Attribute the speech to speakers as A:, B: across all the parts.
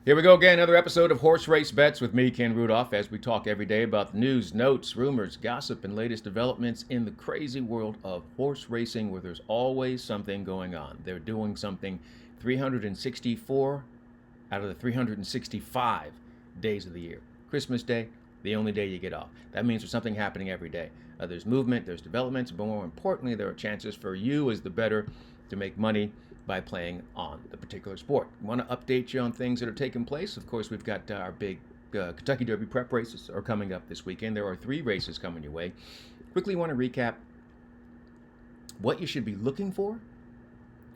A: Here we go again, another episode of Horse Race Bets with me, Ken Rudolph, as we talk every day about the news, notes, rumors, gossip, and latest developments in the crazy world of horse racing where there's always something going on. They're doing something 364 out of the 365 days of the year. Christmas Day, the only day you get off. That means there's something happening every day. There's movement, there's developments, but more importantly, there are chances for you as the bettor to make money by playing on the particular sport. We want to update you on things that are taking place. Of course, we've got our big Kentucky Derby prep races are coming up this weekend. There are 3 races coming your way. Quickly want to recap what you should be looking for,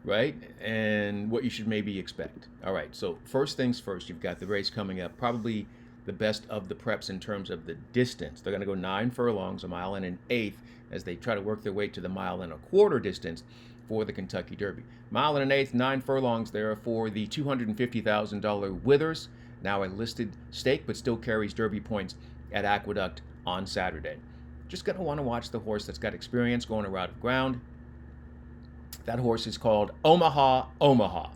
A: right? And what you should maybe expect. All right, so first things first, you've got the race coming up, probably the best of the preps in terms of the distance. They're going to go 9 furlongs, a mile and an eighth, as they try to work their way to the mile and a quarter distance for the Kentucky Derby. Mile and an eighth, 9 furlongs there for the $250,000 Withers, now a listed stake, but still carries Derby points at Aqueduct on Saturday. Just going to want to watch the horse that's got experience going a route of ground. That horse is called Omaha Omaha.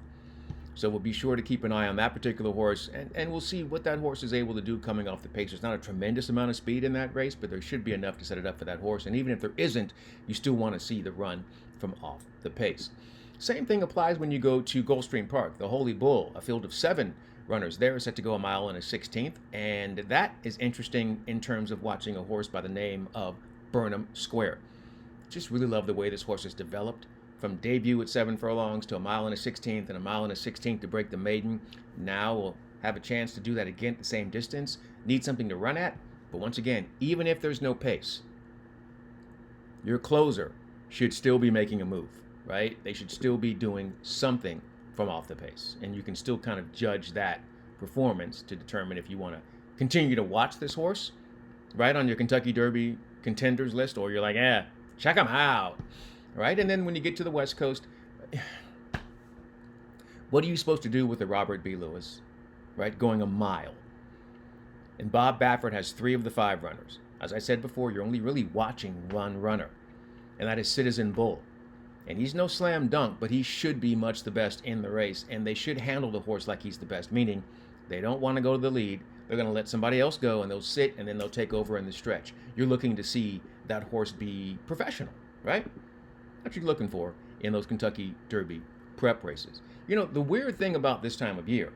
A: So we'll be sure to keep an eye on that particular horse, and we'll see what that horse is able to do coming off the pace. There's not a tremendous amount of speed in that race, but there should be enough to set it up for that horse. And even if there isn't, you still want to see the run from off the pace. Same thing applies when you go to Gulfstream Park, the Holy Bull, a field of 7 runners there is set to go a mile and a 16th. And that is interesting in terms of watching a horse by the name of Burnham Square. Just really love the way this horse has developed from debut at 7 furlongs to a mile and a 16th and a mile and a 16th to break the maiden. Now we'll have a chance to do that again at the same distance. Need something to run at, but once again, even if there's no pace, your closer should still be making a move, right? They should still be doing something from off the pace, and you can still kind of judge that performance to determine if you want to continue to watch this horse, right, on your Kentucky Derby contenders list, or you're like, check him out. Right? And then when you get to the West Coast, what are you supposed to do with the Robert B. Lewis, right, going a mile? And Bob Baffert has 3 of the 5 runners. As I said before, you're only really watching one runner, and that is Citizen Bull. And he's no slam dunk, but he should be much the best in the race, and they should handle the horse like he's the best, meaning they don't want to go to the lead. They're going to let somebody else go, and they'll sit, and then they'll take over in the stretch. You're looking to see that horse be professional, right? What you're looking for in those Kentucky Derby prep races. You know, the weird thing about this time of year,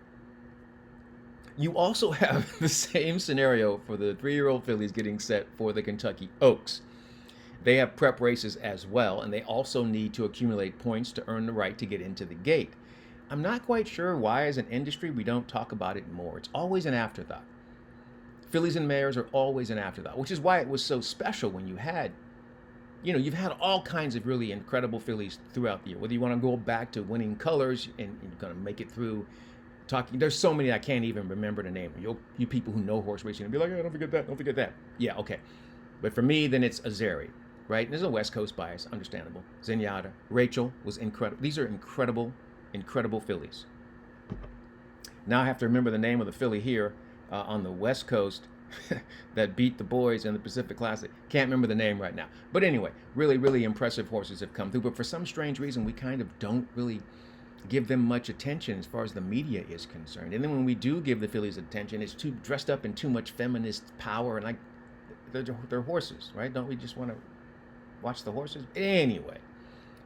A: you also have the same scenario for the 3-year-old fillies getting set for the Kentucky Oaks. They have prep races as well, and they also need to accumulate points to earn the right to get into the gate. I'm not quite sure why, as an industry, we don't talk about it more. It's always an afterthought. Fillies and mares are always an afterthought, which is why it was so special when you've had all kinds of really incredible fillies throughout the year. Whether you want to go back to Winning Colors and you're going to make it through talking, there's so many I can't even remember the name. You people who know horse racing and be like, don't forget that, don't forget that. Yeah, okay. But for me, then it's Azeri, right? And there's a West Coast bias, understandable. Zenyatta, Rachel was incredible. These are incredible, incredible fillies. Now I have to remember the name of the filly here on the West Coast that beat the boys in the Pacific Classic. Can't remember the name right now. But anyway, really, really impressive horses have come through. But for some strange reason, we kind of don't really give them much attention as far as the media is concerned. And then when we do give the fillies attention, it's too dressed up in too much feminist power. And like, they're horses, right? Don't we just want to watch the horses? Anyway,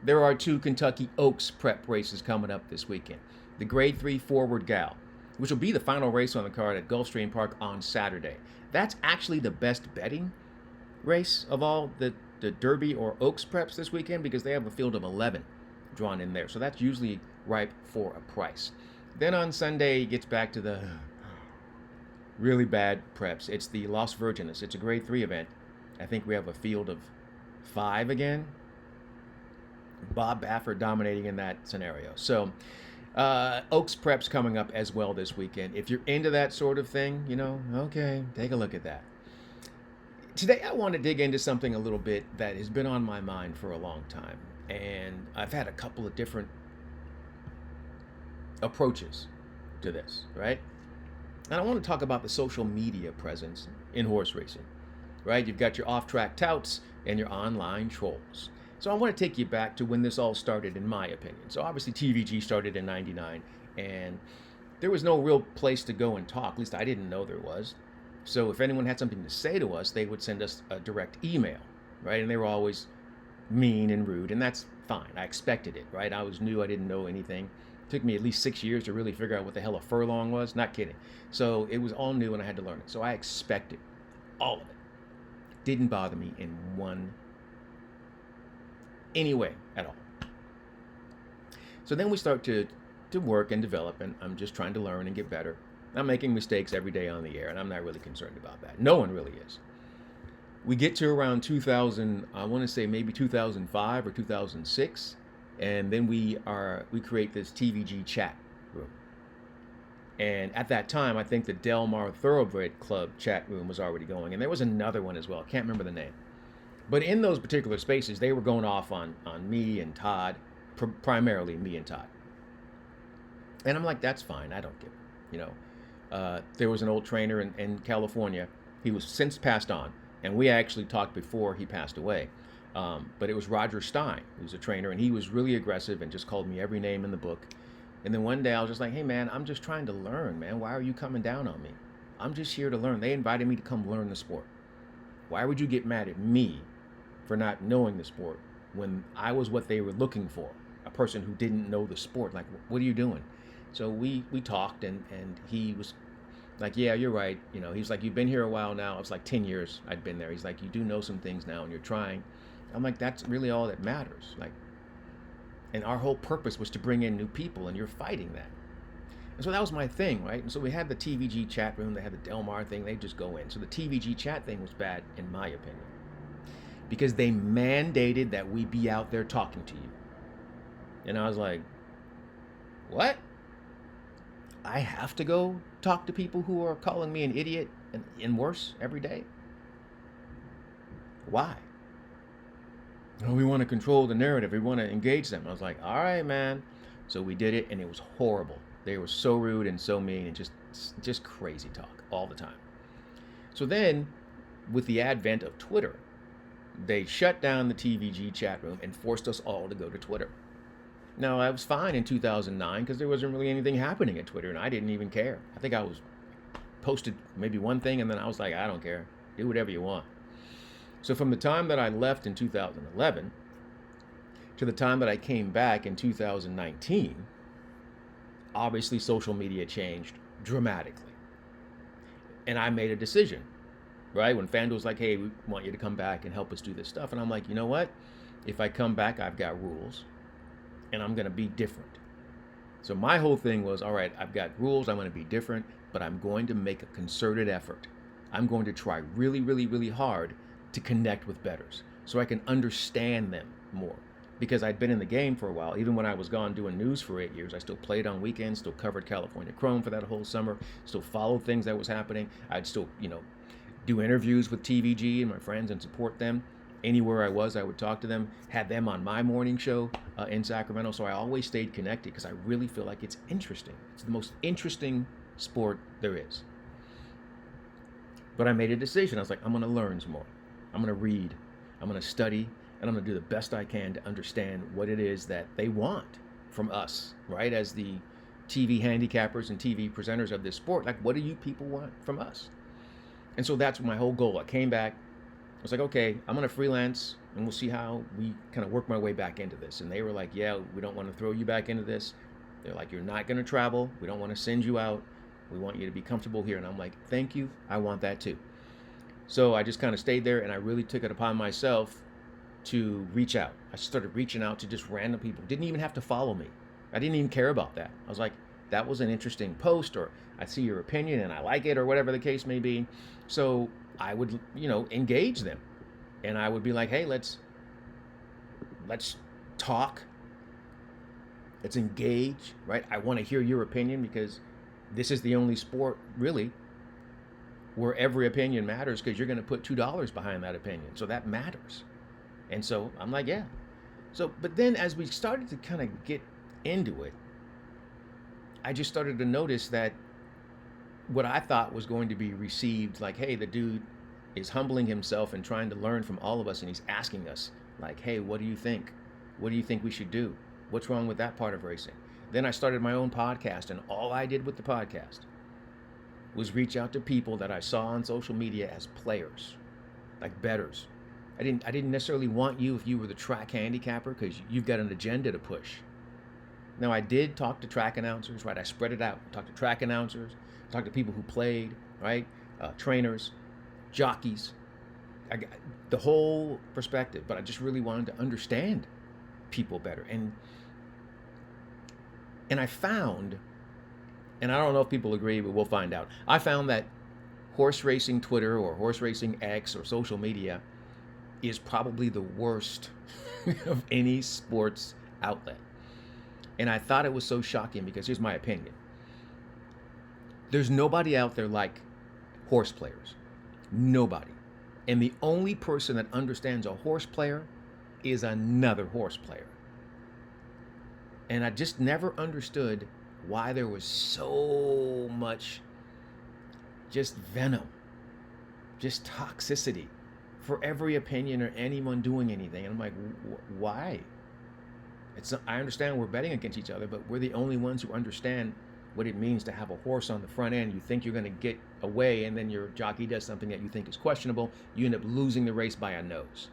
A: there are 2 Kentucky Oaks prep races coming up this weekend. The Grade 3 Forward Gal, which will be the final race on the card at Gulfstream Park on Saturday. That's actually the best betting race of all the Derby or Oaks preps this weekend because they have a field of 11 drawn in there. So that's usually ripe for a price. Then on Sunday, it gets back to the really bad preps. It's the Las Virgenes. It's a Grade 3 event. I think we have a field of 5 again. Bob Baffert dominating in that scenario. So Oaks Prep's coming up as well this weekend. If you're into that sort of thing, okay, take a look at that. Today I want to dig into something a little bit that has been on my mind for a long time. And I've had a couple of different approaches to this, right? And I want to talk about the social media presence in horse racing, right? You've got your off-track touts and your online trolls. So I want to take you back to when this all started, in my opinion. So obviously TVG started in '99, and there was no real place to go and talk. At least I didn't know there was. So if anyone had something to say to us, they would send us a direct email, right? And they were always mean and rude, and that's fine. I expected it, right? I was new. I didn't know anything. It took me at least 6 years to really figure out what the hell a furlong was. Not kidding. So it was all new, and I had to learn it. So I expected all of it. Didn't bother me in any way at all. So then we start to work and develop, and I'm just trying to learn and get better. I'm making mistakes every day on the air, and I'm not really concerned about that. No one really is. We get to around 2000, I want to say maybe 2005 or 2006, and then we create this TVG chat room. And at that time, I think the Del Mar Thoroughbred Club chat room was already going, and there was another one as well. I can't remember the name. But in those particular spaces, they were going off on me and Todd, primarily me and Todd. And I'm like, that's fine. I don't give it. You know, there was an old trainer in California. He was since passed on, and we actually talked before he passed away. But it was Roger Stein, who was a trainer, and he was really aggressive and just called me every name in the book. And then one day I was just like, hey, man, I'm just trying to learn, man. Why are you coming down on me? I'm just here to learn. They invited me to come learn the sport. Why would you get mad at me for not knowing the sport when I was what they were looking for? A person who didn't know the sport. Like, what are you doing? So we talked, and he was like, yeah, you're right. You know, he's like, you've been here a while now. It's like 10 years I'd been there. He's like, you do know some things now, and you're trying. I'm like, that's really all that matters. Like, and our whole purpose was to bring in new people, and you're fighting that. And so that was my thing, right? And so we had the TVG chat room. They had the Del Mar thing. They just go in. So the TVG chat thing was bad, in my opinion, because they mandated that we be out there talking to you. And I was like, what? I have to go talk to people who are calling me an idiot and worse every day? Why? Oh, we want to control the narrative. We want to engage them. I was like, all right, man. So we did it, and it was horrible. They were so rude and so mean and just crazy talk all the time. So then, with the advent of Twitter, they shut down the TVG chat room and forced us all to go to Twitter. Now, I was fine in 2009 because there wasn't really anything happening at Twitter, and I didn't even care. I think I was posted maybe one thing, and then I was like, I don't care. Do whatever you want. So from the time that I left in 2011 to the time that I came back in 2019, obviously social media changed dramatically. And I made a decision, right? When FanDuel's like, hey, we want you to come back and help us do this stuff. And I'm like, you know what? If I come back, I've got rules, and I'm going to be different. So my whole thing was, all right, I've got rules. I'm going to be different, but I'm going to make a concerted effort. I'm going to try really, really, really hard to connect with bettors so I can understand them more. Because I'd been in the game for a while. Even when I was gone doing news for 8 years, I still played on weekends, still covered California Chrome for that whole summer, still followed things that was happening. I'd still, do interviews with TVG and my friends and support them. Anywhere I was, I would talk to them, had them on my morning show in Sacramento. So I always stayed connected because I really feel like it's interesting. It's the most interesting sport there is. But I made a decision. I was like, I'm going to learn some more. I'm going to read. I'm going to study. And I'm going to do the best I can to understand what it is that they want from us, right? As the TV handicappers and TV presenters of this sport, like, what do you people want from us? And so that's my whole goal. I came back. I was like, okay, I'm going to freelance, and we'll see how we kind of work my way back into this. And they were like, yeah, we don't want to throw you back into this. They're like, you're not going to travel. We don't want to send you out. We want you to be comfortable here. And I'm like, thank you. I want that too. So I just kind of stayed there, and I really took it upon myself to reach out. I started reaching out to just random people. Didn't even have to follow me. I didn't even care about that. I was like, that was an interesting post, or I see your opinion and I like it, or whatever the case may be. So I would, engage them. And I would be like, hey, let's talk. Let's engage, right? I want to hear your opinion because this is the only sport, really, where every opinion matters, because you're going to put $2 behind that opinion. So that matters. And so I'm like, yeah. So, but then as we started to kind of get into it, I just started to notice that what I thought was going to be received like, hey, the dude is humbling himself and trying to learn from all of us, and he's asking us like, hey, what do you think? What do you think we should do? What's wrong with that part of racing? Then I started my own podcast, and all I did with the podcast was reach out to people that I saw on social media as players, like bettors. I didn't necessarily want you if you were the track handicapper because you've got an agenda to push. Now I did talk to track announcers, right? I spread it out. Talked to track announcers, talked to people who played, right? Trainers, jockeys. I got the whole perspective, but I just really wanted to understand people better. And I found, and I don't know if people agree, but we'll find out. I found that horse racing Twitter or horse racing X or social media is probably the worst of any sports outlet. And I thought it was so shocking because here's my opinion. There's nobody out there like horse players. Nobody. And the only person that understands a horse player is another horse player. And I just never understood why there was so much just venom, just toxicity for every opinion or anyone doing anything. And I'm like, why? I understand we're betting against each other, but we're the only ones who understand what it means to have a horse on the front end. You think you're going to get away, and then your jockey does something that you think is questionable. You end up losing the race by a nose.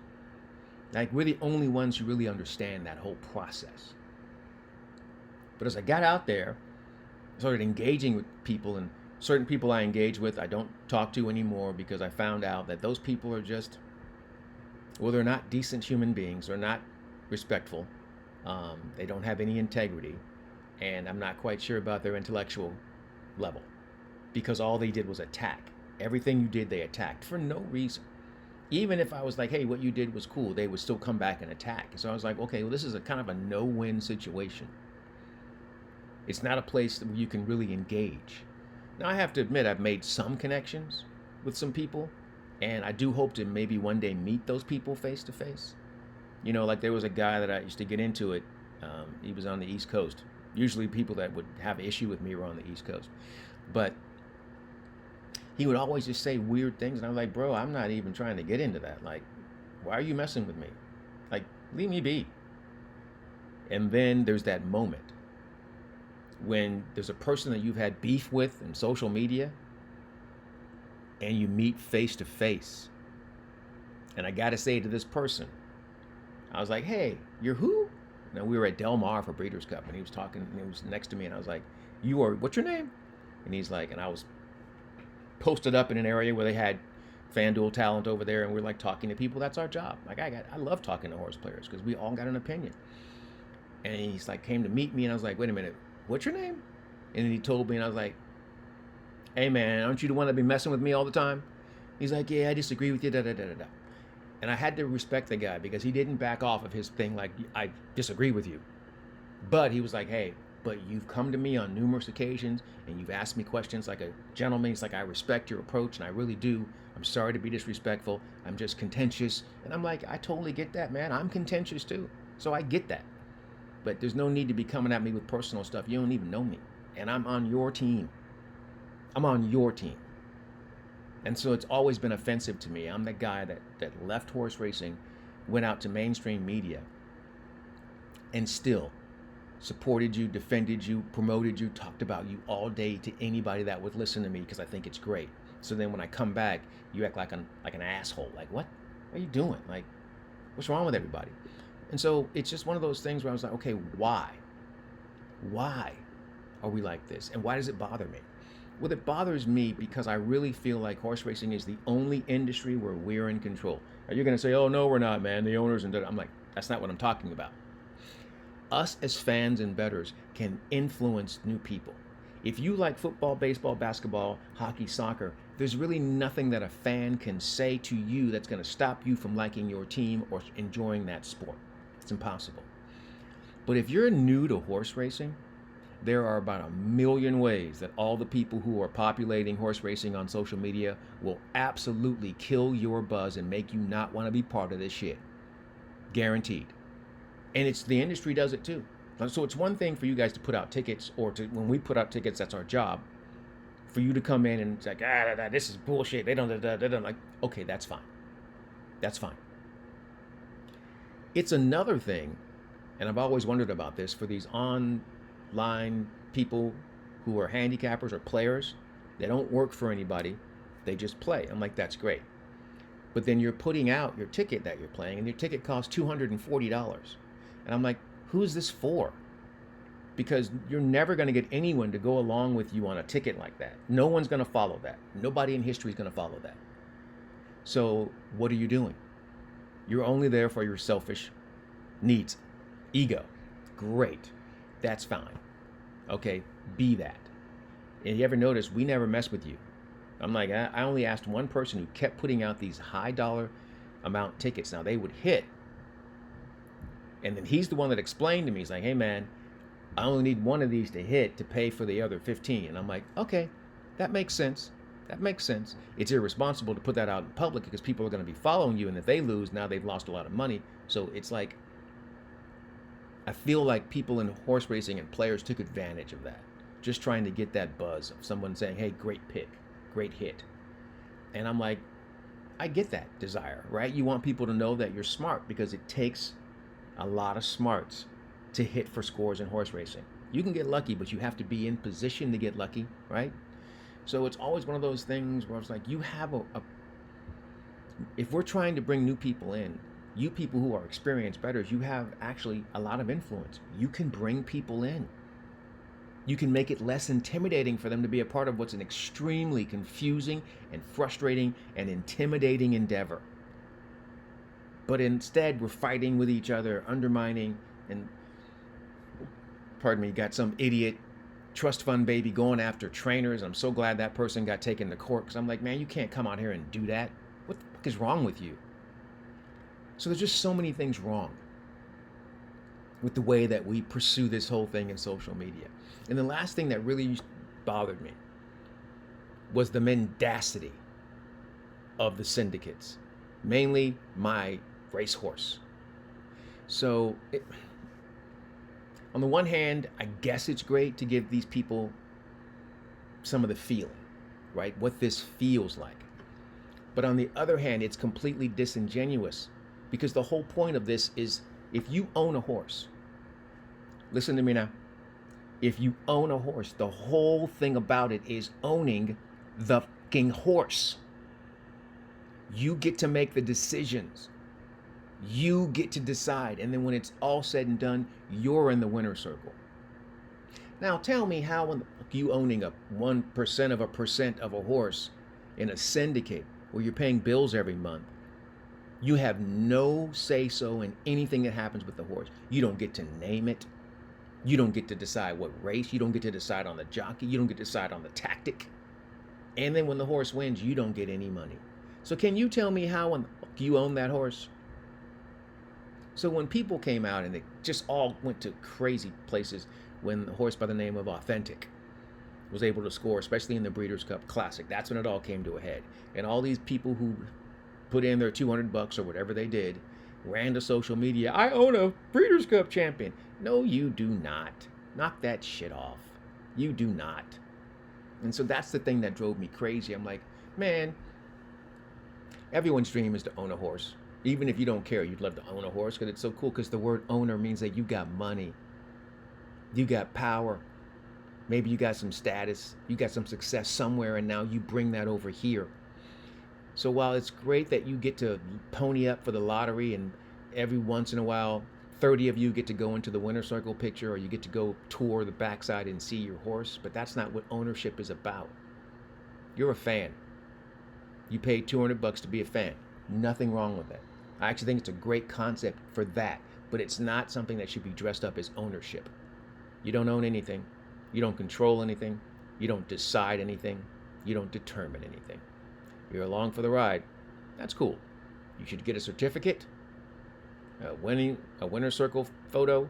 A: Like, we're the only ones who really understand that whole process. But as I got out there, I started engaging with people, and certain people I engage with, I don't talk to anymore because I found out that those people are just, well, they're not decent human beings. They're not respectful. They don't have any integrity, and I'm not quite sure about their intellectual level because all they did was attack. Everything you did, they attacked for no reason. Even if I was like, hey, what you did was cool, they would still come back and attack. So I was like, okay, well, this is a kind of a no-win situation. It's not a place where you can really engage. Now, I have to admit, I've made some connections with some people, and I do hope to maybe one day meet those people face to face. You know, like there was a guy that I used to get into it. He was on the East Coast. Usually people that would have an issue with me were on the East Coast. But he would always just say weird things. And I'm like, bro, I'm not even trying to get into that. Like, why are you messing with me? Like, leave me be. And then there's that moment when there's a person that you've had beef with in social media and you meet face to face. And I got to say to this person, I was like, hey, you're who? Now, we were at Del Mar for Breeders' Cup, and he was talking, and he was next to me, and I was like, you are, what's your name? And he's like, and I was posted up in an area where they had FanDuel talent over there, and we're like talking to people. That's our job. Like, I love talking to horse players because we all got an opinion. And he's like, came to meet me, and I was like, wait a minute, what's your name? And then he told me, and I was like, hey, man, aren't you the one that be messing with me all the time? He's like, yeah, I disagree with you, da-da-da-da-da. And I had to respect the guy because he didn't back off of his thing like, I disagree with you. But he was like, hey, but you've come to me on numerous occasions and you've asked me questions like a gentleman. He's like, I respect your approach, and I really do. I'm sorry to be disrespectful. I'm just contentious. And I'm like, I totally get that, man. I'm contentious too. So I get that. But there's no need to be coming at me with personal stuff. You don't even know me. And I'm on your team. I'm on your team. And so it's always been offensive to me. I'm the guy that left horse racing, went out to mainstream media, and still supported you, defended you, promoted you, talked about you all day to anybody that would listen to me because I think it's great. So then when I come back, you act like an asshole. Like, what are you doing? Like, what's wrong with everybody? And so it's just one of those things where I was like, okay, why? Why are we like this? And why does it bother me? Well, it bothers me because I really feel like horse racing is the only industry where we're in control. Are you going to say, oh, no, we're not, man, the owners and I'm like, that's not what I'm talking about. Us as fans and bettors can influence new people. If you like football, baseball, basketball, hockey, soccer, there's really nothing that a fan can say to you that's going to stop you from liking your team or enjoying that sport. It's impossible. But if you're new to horse racing, there are about 1 million ways that all the people who are populating horse racing on social media will absolutely kill your buzz and make you not want to be part of this shit. Guaranteed. And it's the industry does it too. So it's one thing for you guys to put out tickets, or when we put out tickets, that's our job. For you to come in and it's like, this is bullshit. They don't, like, okay, that's fine. That's fine. It's another thing, and I've always wondered about this, for these online blind people who are handicappers or players. They don't work for anybody. They just play. I'm like, that's great. But then you're putting out your ticket that you're playing, and your ticket costs $240. And I'm like, who's this for? Because you're never going to get anyone to go along with you on a ticket like that. No one's going to follow that. Nobody in history is going to follow that. So what are you doing? You're only there for your selfish needs. Ego. Great. That's fine. Okay, be that. And you ever notice we never mess with you? I'm like, I only asked one person who kept putting out these high dollar amount tickets. Now they would hit. And then he's the one that explained to me, he's like, hey man, I only need one of these to hit to pay for the other 15. And I'm like, okay, that makes sense. That makes sense. It's irresponsible to put that out in public because people are going to be following you. And if they lose, now they've lost a lot of money. So it's like, I feel like people in horse racing and players took advantage of that. Just trying to get that buzz of someone saying, hey, great pick, great hit. And I'm like, I get that desire, right? You want people to know that you're smart because it takes a lot of smarts to hit for scores in horse racing. You can get lucky, but you have to be in position to get lucky, right? So it's always one of those things where it's like you have if we're trying to bring new people in, you people who are experienced bettors, you have actually a lot of influence. You can bring people in. You can make it less intimidating for them to be a part of what's an extremely confusing and frustrating and intimidating endeavor. But instead, we're fighting with each other, undermining, and, pardon me, got some idiot trust fund baby going after trainers. I'm so glad that person got taken to court because I'm like, man, you can't come out here and do that. What the fuck is wrong with you? So there's just so many things wrong with the way that we pursue this whole thing in social media. And the last thing that really bothered me was the mendacity of the syndicates, mainly my racehorse. So on the one hand, I guess it's great to give these people some of the feeling, right? What this feels like. But on the other hand, it's completely disingenuous because the whole point of this is if you own a horse, listen to me now. If you own a horse, the whole thing about it is owning the fucking horse. You get to make the decisions. You get to decide. And then when it's all said and done, you're in the winner's circle. Now tell me how when you owning a 1% of a horse in a syndicate where you're paying bills every month, you have no say-so in anything that happens with the horse. You don't get to name it. You don't get to decide what race. You don't get to decide on the jockey. You don't get to decide on the tactic. And then when the horse wins, you don't get any money. So can you tell me how when you own that horse? So when people came out and they just all went to crazy places when the horse by the name of Authentic was able to score, especially in the Breeders' Cup Classic, that's when it all came to a head. And all these people who put in their $200 or whatever they did ran to social media. I own a Breeders' Cup champion. No, you do not. Knock that shit off. You do not. And so that's the thing that drove me crazy. I'm like, man, everyone's dream is to own a horse. Even if you don't care, you'd love to own a horse because it's so cool because the word owner means that you got money. You got power. Maybe you got some status. You got some success somewhere and now you bring that over here. So while it's great that you get to pony up for the lottery and every once in a while 30 of you get to go into the winner's circle picture or you get to go tour the backside and see your horse, but that's not what ownership is about. You're a fan. You paid $200 to be a fan. Nothing wrong with that. I actually think it's a great concept for that, but it's not something that should be dressed up as ownership. You don't own anything. You don't control anything. You don't decide anything. You don't determine anything. You're along for the ride. That's cool. You should get a certificate, a winner's circle photo,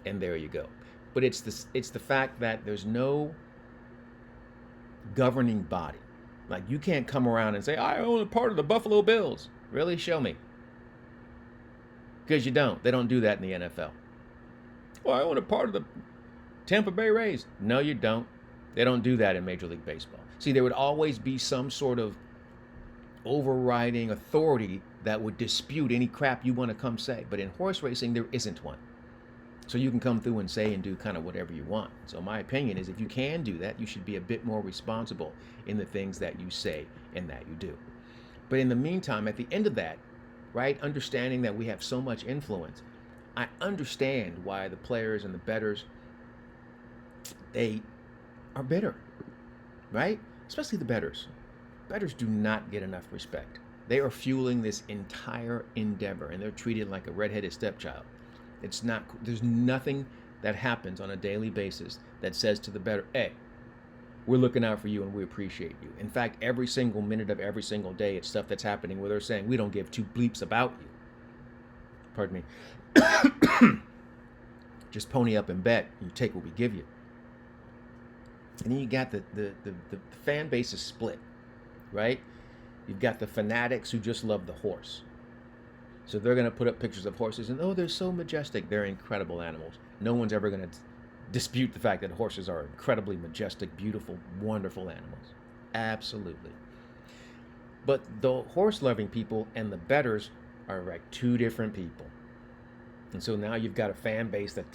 A: and there you go. But it's the fact that there's no governing body. Like you can't come around and say, I own a part of the Buffalo Bills. Really? Show me. Because you don't. They don't do that in the NFL. Oh, I own a part of the Tampa Bay Rays. No, you don't. They don't do that in Major League Baseball. See, there would always be some sort of overriding authority that would dispute any crap you want to come say. But in horse racing, there isn't one. So you can come through and say and do kind of whatever you want. So my opinion is if you can do that, you should be a bit more responsible in the things that you say and that you do. But in the meantime, at the end of that, right, understanding that we have so much influence, I understand why the players and the bettors, they are bitter, right? Especially the bettors. Bettors do not get enough respect. They are fueling this entire endeavor, and they're treated like a redheaded stepchild. It's not. There's nothing that happens on a daily basis that says to the bettor, "Hey, we're looking out for you and we appreciate you." In fact, every single minute of every single day, it's stuff that's happening where they're saying, "We don't give two bleeps about you." Pardon me. Just pony up and bet. You take what we give you. And then you got the fan base is split, right? You've got the fanatics who just love the horse. So they're going to put up pictures of horses and, oh, they're so majestic. They're incredible animals. No one's ever going to dispute the fact that horses are incredibly majestic, beautiful, wonderful animals. Absolutely. But the horse-loving people and the bettors are like two different people. And so now you've got a fan base that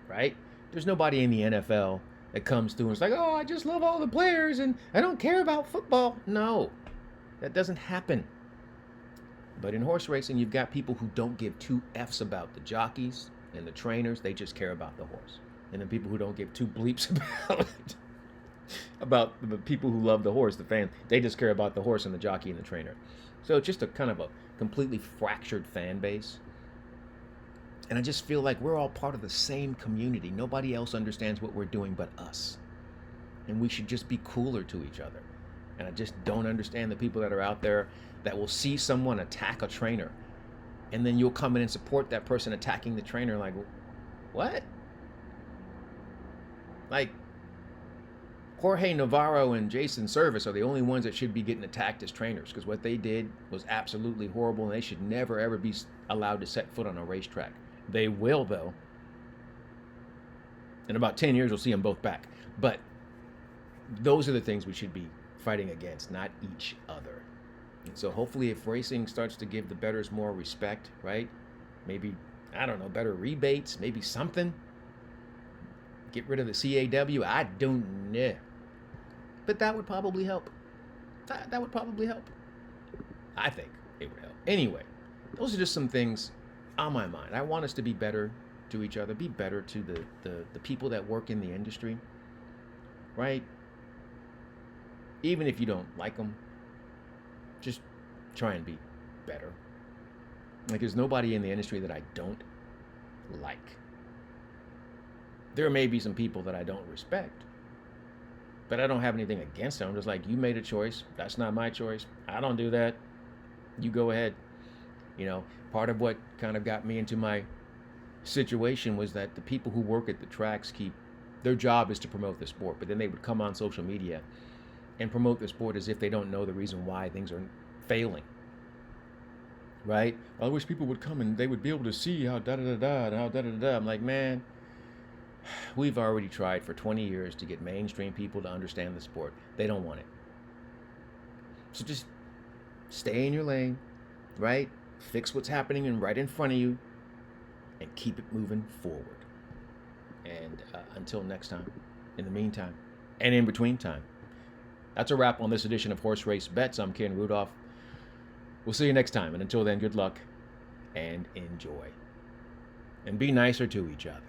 A: right? There's nobody in the NFL that comes through and is like, oh, I just love all the players and I don't care about football. No, that doesn't happen. But in horse racing, you've got people who don't give two F's about the jockeys and the trainers. They just care about the horse. And then people who don't give two bleeps about it, about the people who love the horse, the fans, they just care about the horse and the jockey and the trainer. So it's just a kind of a completely fractured fan base. And I just feel like we're all part of the same community. Nobody else understands what we're doing but us. And we should just be cooler to each other. And I just don't understand the people that are out there that will see someone attack a trainer, and then you'll come in and support that person attacking the trainer. Like, what? Like, Jorge Navarro and Jason Service are the only ones that should be getting attacked as trainers, because what they did was absolutely horrible, and they should never, ever be allowed to set foot on a racetrack. They will, though. In about 10 years, we'll see them both back. But those are the things we should be fighting against, not each other. And so hopefully if racing starts to give the bettors more respect, right? Maybe, I don't know, better rebates, maybe something. Get rid of the CAW, I don't know. But that would probably help. That would probably help. I think it would help. Anyway, those are just some things on my mind. I want us to be better to each other, be better to the people that work in the industry, right? Even if you don't like them, just try and be better. Like, there's nobody in the industry that I don't like. There may be some people that I don't respect, but I don't have anything against them. I'm just like, you made a choice. That's not my choice. I don't do that. You go ahead. You know, part of what kind of got me into my situation was that the people who work at the tracks their job is to promote the sport, but then they would come on social media and promote the sport as if they don't know the reason why things are failing, right? I wish people would come and they would be able to see how da-da-da-da and how da-da-da-da. I'm like, man, we've already tried for 20 years to get mainstream people to understand the sport. They don't want it. So just stay in your lane, right? Fix what's happening right in front of you and keep it moving forward. And until next time, in the meantime, and in between time, that's a wrap on this edition of Horse Race Bets. I'm Ken Rudolph. We'll see you next time. And until then, good luck and enjoy. And be nicer to each other.